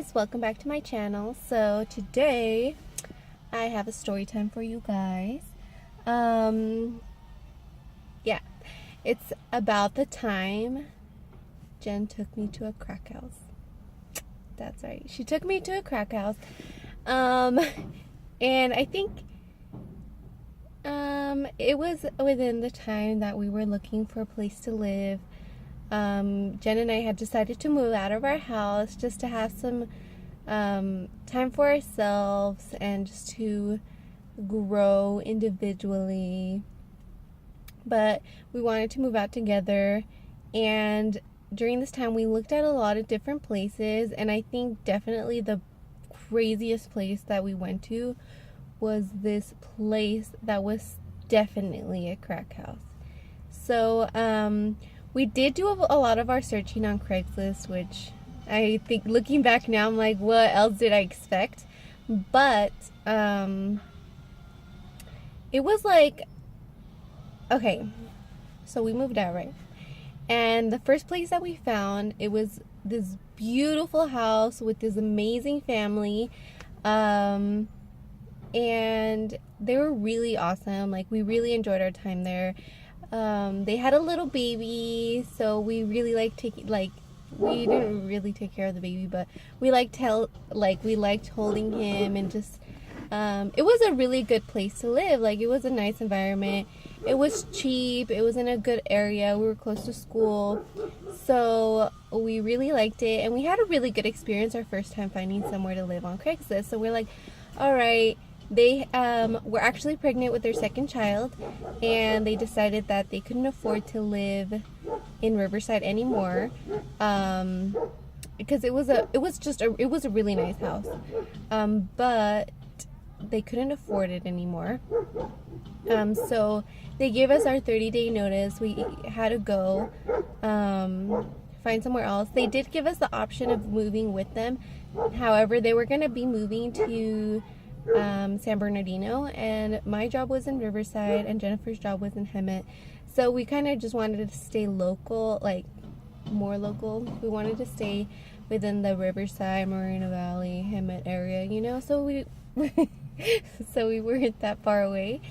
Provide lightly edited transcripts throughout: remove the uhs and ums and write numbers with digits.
guys, welcome back to my channel. So today I have a story time for you guys. Um yeah, it's about the time Jen took me to a crack house. That's right, she took me to a crack house. um and I think it was within the time that we were looking for a place to live. Jen and I had decided to move out of our house just to have some time for ourselves and just to grow individually. But we wanted to move out together, and during this time we looked at a lot of different places, and I think definitely the craziest place that we went to was this place that was definitely a crack house. So we did do a lot of our searching on Craigslist, which I think looking back now I'm like, what else did I expect? But it was like, okay, so we moved out, right? And the first place that we found, it was this beautiful house with this amazing family. And they were really awesome. Like, we really enjoyed our time there. They had a little baby, so we really liked we didn't really take care of the baby, but we liked holding him, and just it was a really good place to live. Like, it was a nice environment. It was cheap. It was in a good area. We were close to school, so we really liked it, and we had a really good experience our first time finding somewhere to live on Craigslist. So we're like, all right. They were actually pregnant with their second child, and they decided that they couldn't afford to live in Riverside anymore, because it was a really nice house, but they couldn't afford it anymore. So they gave us our 30-day notice. We had to go find somewhere else. They did give us the option of moving with them. However, they were going to be moving to San Bernardino, and my job was in Riverside and Jennifer's job was in Hemet. So we kind of just wanted to stay local, like more local. We wanted to stay within the Riverside, Moreno Valley, Hemet area, you know, so we so we weren't that far away.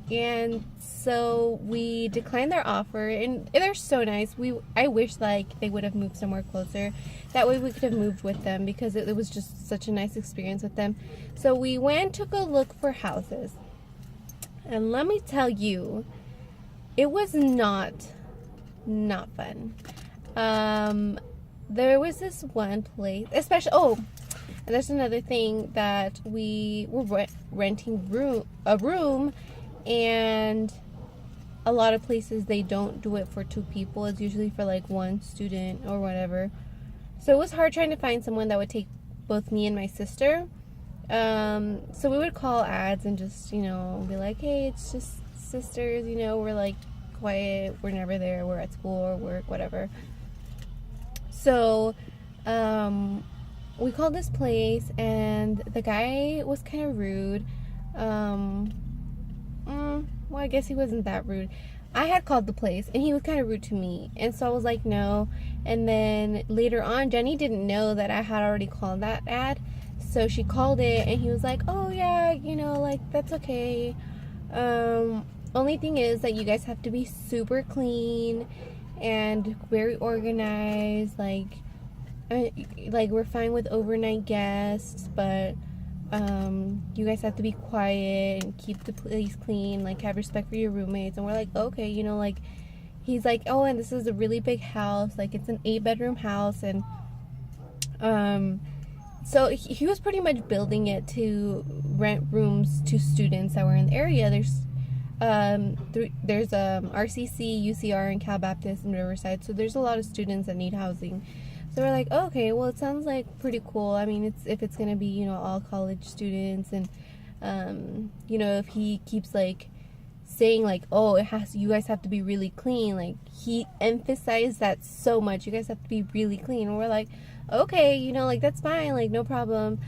And so we declined their offer, and they're so nice. I wish like they would have moved somewhere closer. That way we could have moved with them, because it was just such a nice experience with them. So we went to go look for houses. And let me tell you, it was not fun. There was this one place, especially, and there's another thing, that we were renting a room, and a lot of places they don't do it for two people. It's usually for like one student or whatever. So it was hard trying to find someone that would take both me and my sister. So we would call ads and just, you know, be like, hey, it's just sisters, you know, we're like quiet, we're never there, we're at school or work, whatever. So we called this place, and the guy was kind of rude. Well, I guess he wasn't that rude. I had called the place, and he was kind of rude to me, and so I was like, no. And then later on, Jenny didn't know that I had already called that ad, so she called it, and he was like, oh yeah, you know, like, that's okay. Only thing is that you guys have to be super clean and very organized. Like we're fine with overnight guests, but you guys have to be quiet and keep the place clean, like have respect for your roommates. And we're like, okay, you know, like, he's like, oh, and this is a really big house, like it's an 8-bedroom house. And so he was pretty much building it to rent rooms to students that were in the area. There's RCC, UCR, and Cal Baptist in Riverside, so there's a lot of students that need housing. So we're like, okay, well, it sounds like pretty cool. I mean, if it's gonna be, you know, all college students, and you know, if he keeps like saying like, oh, you guys have to be really clean, like he emphasized that so much, you guys have to be really clean. And we're like, okay, you know, like that's fine, like no problem.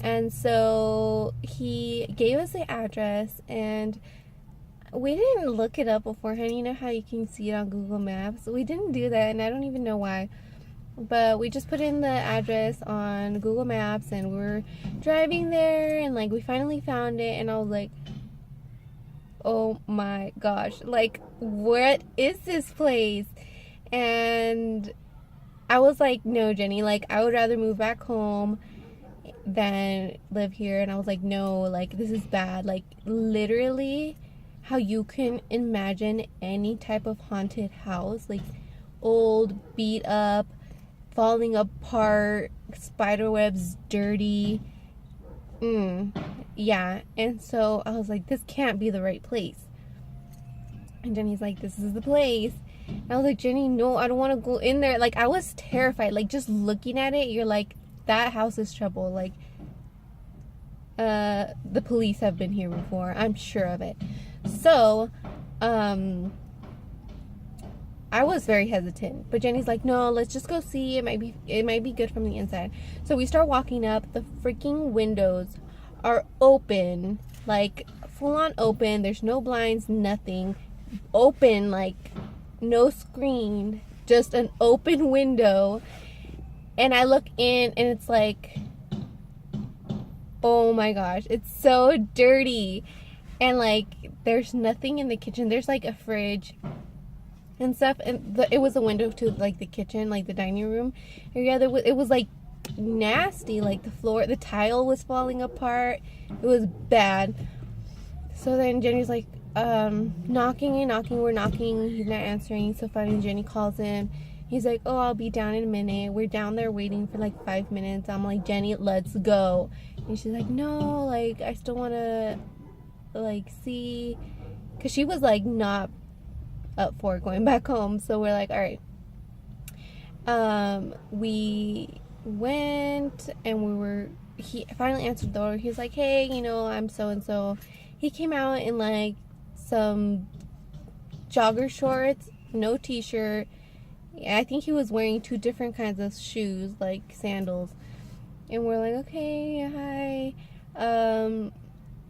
And so he gave us the address, and we didn't look it up beforehand. You know how you can see it on Google Maps? We didn't do that, and I don't even know why. But we just put in the address on Google Maps and we were driving there and like we finally found it and I was like, oh my gosh, like what is this place? And I was like, no, Jenny, like I would rather move back home than live here. And I was like, no, like this is bad. Like literally how you can imagine any type of haunted house, like old, beat up, falling apart, spider webs, dirty. Yeah. And so I was like, this can't be the right place. And Jenny's like, this is the place. And I was like, Jenny, no, I don't want to go in there. Like I was terrified. Like just looking at it, you're like, that house is trouble. Like the police have been here before. I'm sure of it. So I was very hesitant, but Jenny's like, no, let's just go see. It might be good from the inside. So we start walking up. The freaking windows are open, like full on open. There's no blinds, nothing. Open, like no screen, just an open window. And I look in and it's like, oh my gosh, it's so dirty. And like there's nothing in the kitchen. There's like a fridge and stuff, and it was a window to like the kitchen, like the dining room area. It was like nasty, like the floor, the tile was falling apart. It was bad. So then Jenny's like knocking, we're knocking, he's not answering. So finally Jenny calls him. He's like, oh, I'll be down in a minute. We're down there waiting for like 5 minutes. I'm like, Jenny, let's go. And she's like, no, like I still want to like see, because she was like not up for going back home. So we're like, all right. We went and he finally answered the door. He's like, hey, you know, I'm so and so. He came out in like some jogger shorts, no t-shirt. I think he was wearing 2 different kinds of shoes, like sandals. And we're like, okay, hi.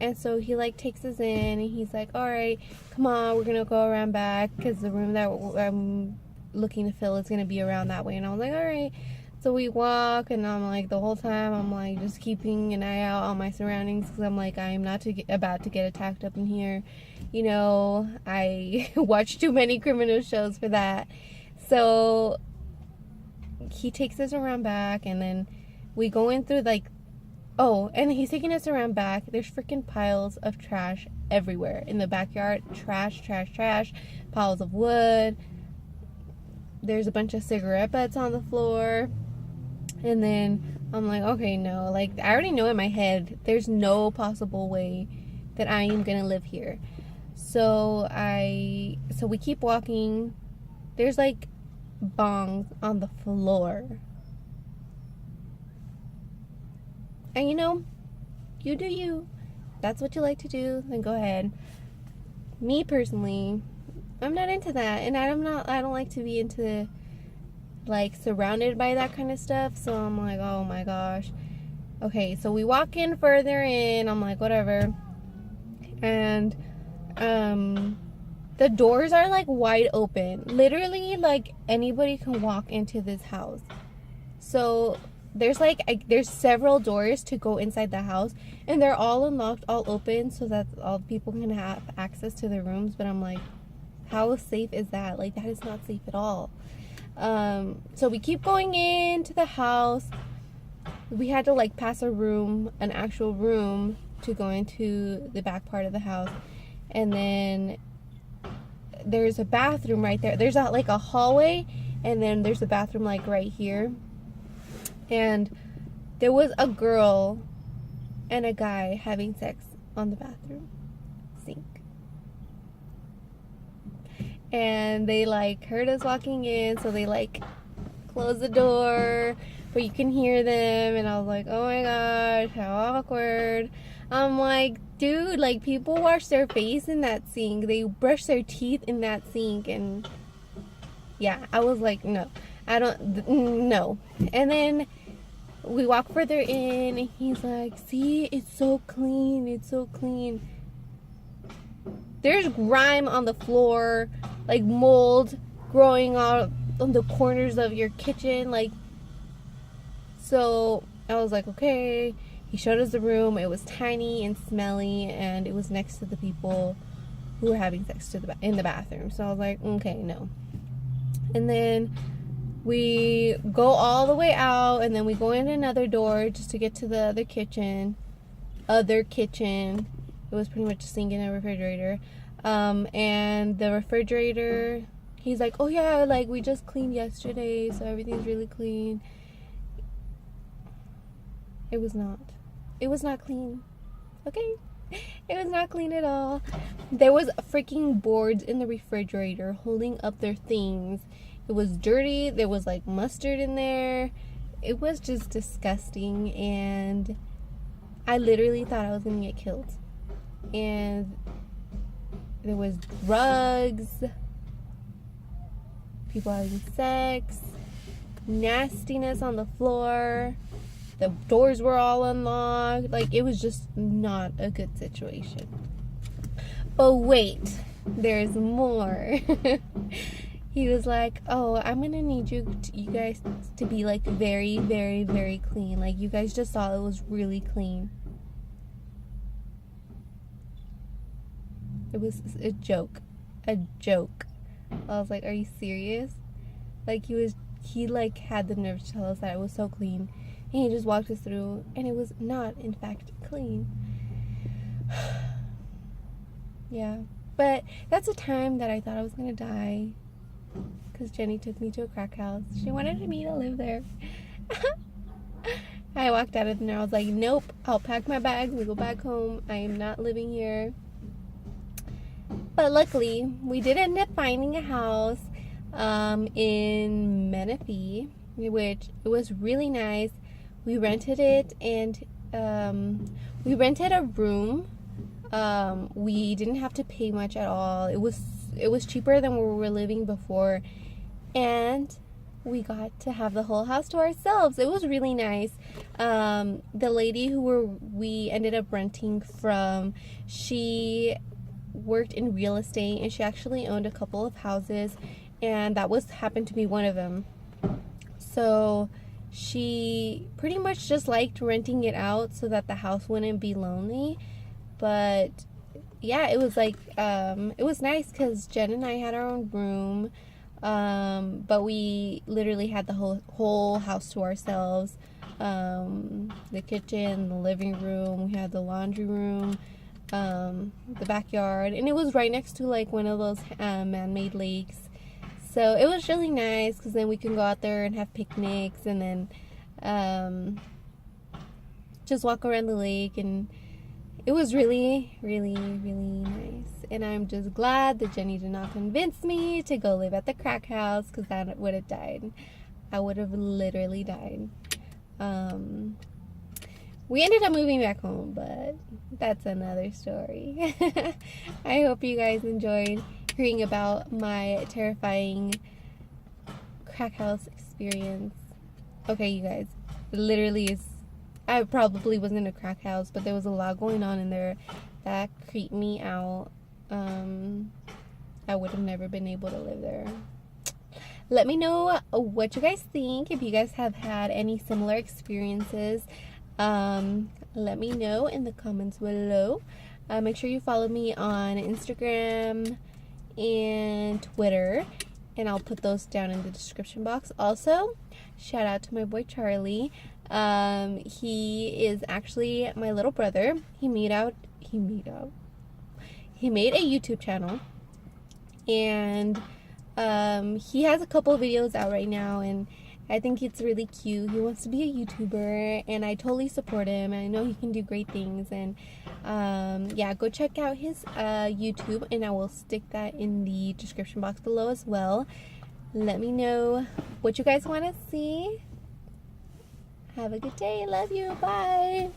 And so he like takes us in and he's like, all right, come on, we're gonna go around back because the room that I'm looking to fill is gonna be around that way. And I was like, all right. So we walk and I'm like, the whole time I'm like just keeping an eye out on my surroundings because I'm like, I am not about to get attacked up in here. You know, I watch too many criminal shows for that. So he takes us around back and then we go in through like, oh, and he's taking us around back. There's freaking piles of trash everywhere in the backyard. Trash, piles of wood. There's a bunch of cigarette butts on the floor. And then I'm like, okay, no, like I already know in my head there's no possible way that I am gonna live here. So we keep walking. There's like bongs on the floor. And you know, you do you. That's what you like to do, then go ahead. Me personally, I'm not into that, and I don't like to be into like surrounded by that kind of stuff. So I'm like, oh my gosh. Okay, so we walk in further in. I'm like, whatever. And the doors are like wide open. Literally, like anybody can walk into this house. So there's several doors to go inside the house, and they're all unlocked, all open, so that all people can have access to their rooms. But I'm like, how safe is that? Like that is not safe at all. So we keep going into the house. We had to like pass a room, an actual room, to go into the back part of the house, and then there's a bathroom right there. There's like a hallway, and then there's a bathroom like right here. And there was a girl and a guy having sex on the bathroom sink. And they like heard us walking in, so they like closed the door, but you can hear them. And I was like, oh my gosh, how awkward. I'm like, dude, like people wash their face in that sink, they brush their teeth in that sink. And yeah, I was like, no, no. And then we walk further in and he's like, see, it's so clean, it's so clean. There's grime on the floor, like mold growing on the corners of your kitchen, like. So I was like, okay. He showed us the room. It was tiny and smelly, and it was next to the people who were having sex in the bathroom. So I was like, okay, no. And then we go all the way out, and then we go in another door just to get to the other kitchen. It was pretty much a sink and a refrigerator. And the refrigerator, he's like, oh yeah, like we just cleaned yesterday, so everything's really clean. It was not clean. Okay? It was not clean at all. There was freaking boards in the refrigerator holding up their things. It was dirty. There was like mustard in there. It was just disgusting, and I literally thought I was gonna get killed. And there was drugs, people having sex, nastiness on the floor. The doors were all unlocked. Like, it was just not a good situation. But wait, there's more. He was like, oh, I'm gonna need you guys to be like very, very, very clean. Like, you guys just saw it was really clean. It was a joke. I was like, are you serious? Like, he like had the nerve to tell us that it was so clean. And he just walked us through, and it was not, in fact, clean. Yeah. But that's a time that I thought I was going to die. Because Jenny took me to a crack house. She wanted me to live there. I walked out of there. I was like, nope. I'll pack my bags and go back home. I am not living here. But luckily, we did end up finding a house in Menifee, which it was really nice. We rented it, and we rented a room. We didn't have to pay much at all. It was cheaper than where we were living before, and we got to have the whole house to ourselves. It was really nice. The lady who we ended up renting from, she worked in real estate, and she actually owned a couple of houses, and that happened to be one of them. So she pretty much just liked renting it out so that the house wouldn't be lonely. But yeah, it was like it was nice because Jen and I had our own room, but we literally had the whole house to ourselves. The kitchen, the living room, we had the laundry room, the backyard, and it was right next to like one of those man-made lakes. So it was really nice because then we can go out there and have picnics, and then just walk around the lake, and it was really, really, really nice. And I'm just glad that Jenny did not convince me to go live at the crack house, because that would have died. I would have literally died. We ended up moving back home, but that's another story. I hope you guys enjoyed hearing about my terrifying crack house experience. Okay, you guys, literally I probably was in a crack house, but there was a lot going on in there that creeped me out. I would have never been able to live there. Let me know what you guys think, if you guys have had any similar experiences. Let me know in the comments below. Make sure you follow me on Instagram and Twitter, and I'll put those down in the description box. Also, shout out to my boy Charlie. He is actually my little brother. He made a YouTube channel, and he has a couple of videos out right now, and I think it's really cute. He wants to be a YouTuber, and I totally support him. I know he can do great things, and yeah, go check out his YouTube, and I will stick that in the description box below as well. Let me know what you guys want to see. Have a good day. Love you. Bye.